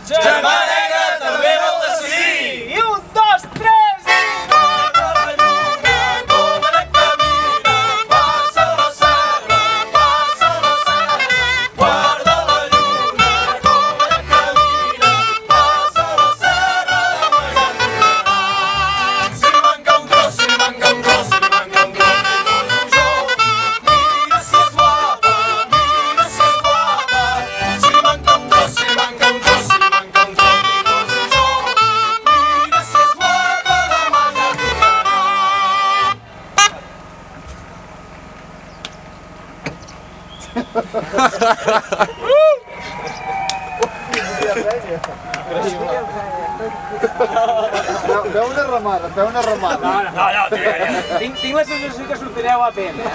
Germà negre també vol decidir. I 1, 2, 3 i... Guarda la lluna com anem camina, passa la serra, passa la serra. Guarda la lluna com anem camina, passa la serra de Mallatura. Si li manca un tros, si li manca un tros, si li manca un tros, li poso jo. Mira si és guapa, mira si és guapa. Si li manca un tros, si li manca un tros, si li manca un tros, li poso jo. Mira si és guapa la Mallatura. Feu una remada, feu una remada. No, tinc la sensació que sortireu a pena, eh?